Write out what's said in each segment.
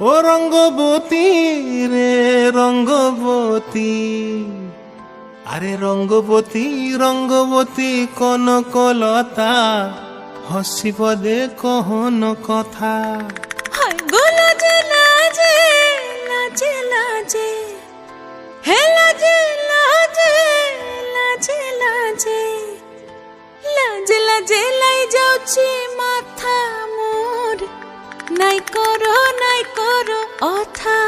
ও রঙ্গবতী রে রঙ্গবতী, আরে রঙ্গবতী রঙ্গবতী কনকলতা, হসিব দে কহন কথা। হায় গো লাজে লাজে লাজে লাজে, হে লাজে লাজে লাজে লাজে, লাজে লাজে লাই যাଉଛି মাথা মোর, নাই করো অথা।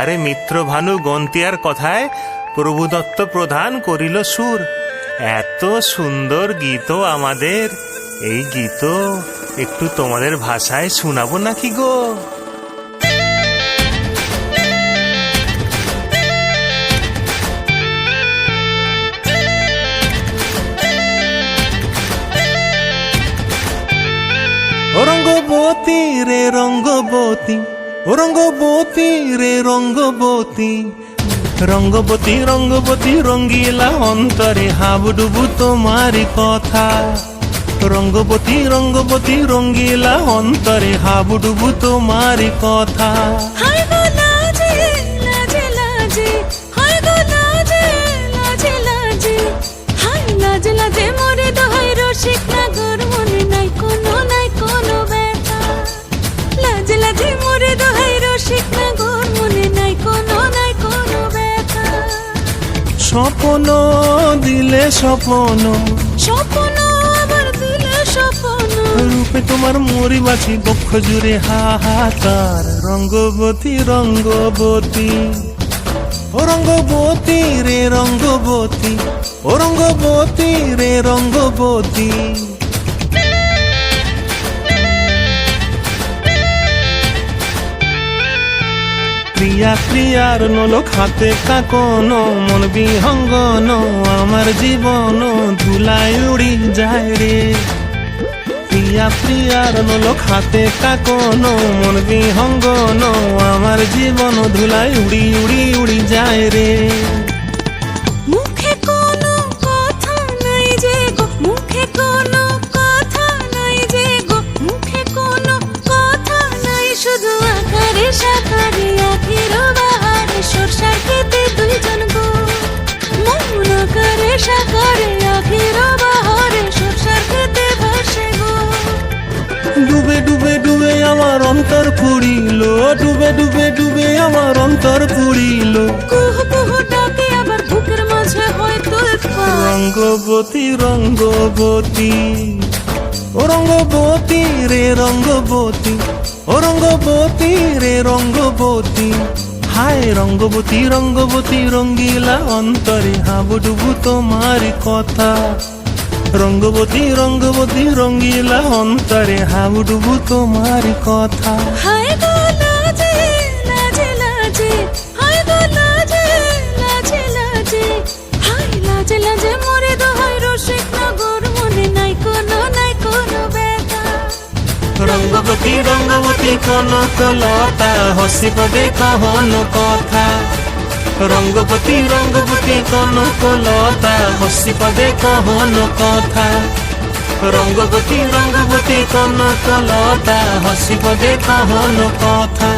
আরে মিত্র ভানু গন্তিয়ার কথায় প্রভুদত্ত প্রধান করিল সুর। এত সুন্দর গীত আমাদের, এই গীত একটু তোমাদের ভাষায় শোনাবো নাকি গো? ও রঙ্গবতী রে রঙ্গবতী, ও রঙ্গবতী রে রঙ্গবতী, রঙ্গবতী রঙ্গবতী রঙ্গিলা অন্তরে হাবুডুবু তোমারি কথা। রঙ্গবতী রঙ্গবতী রঙ্গিলা অন্তরে হাবুডুবু তোমারি কথা। হায় গো লাজে লাজে লাজে, হায় গো লাজে লাজে লাজে, হায় লাজে লাজে মোরে দোহাই রসিক নাগর, মনে নাই কোনো ব্যথা। লাজে লাজে মোরে দোহাই রসিক নাগর, মনে নাই কোনো ব্যথা। স্বপ্ন দিলে স্বপ্ন, স্বপ্ন আবার দিলে স্বপ্ন, রূপে তোমার মরি বাছি বক্ষ জুড়ে হাহাকার। রঙ্গবতী রঙ্গবতী, ও রঙ্গবতী রে রঙ্গবতী, ও রঙ্গবতী রে রঙ্গবতী। ক্রিয়া ক্রিয়ার নলক হাতে কাকন, মন বিহঙ্গন আমার জীবন ধুলায় উড়ি যায় রে। প্রিয়া প্রিয়ার নলক হাতে কাকন, মন বিহঙ্গন আমার জীবন ধুলায় উড়ি উড়ি উড়ি যায় রে। মুখে কোনো কথা নাই যে গো, মুখে কোনো কথা নাই যে গো, মুখে কোনো কথা নাই, শুধু আকারে সাকারে আখির বাহারে সরষার খেতে দুইজন গো। মন আকারে সাকারে আখির বাহারে সরষার খেতে ভাসে গো। ডুবে ডুবে ডুবে আমার অন্তর পুড়িল, ডুবে ডুবে ডুবে আমার অন্তর পুড়িল। কুহু কুহু ডাকে আবার বুকের মাঝে হয় তুলপা। রঙ্গবতী রঙ্গবতী, ও রঙ্গবতী রে রঙ্গবতী, ও রঙ্গবতী রে রঙ্গবতী। হায় রঙ্গবতী রঙ্গবতী রঙ্গিলা অন্তরে হাবুডুবু তোমারি কথা। রঙ্গবতী রঙ্গবতী রঙ্গিলা অন্তরে হাবুডুবু তোমারি কথা। হায় গো লাজে লাজে লাজে, হায় গো লাজে লাজে লাজে, হায় লাজে লাজে মোরে দোহাই রসিক নগর, মনে নাই কোনো ব্যথা। রঙ্গবতী রঙ্গবতী কনকলতা, হসিব দে কহন কথা। রঙ্গবতী রঙ্গবতী কনকলতা, হসিব দে কহন কথা। রঙ্গবতী রঙ্গবতী কনকলতা, হসিব দে কহন কথা।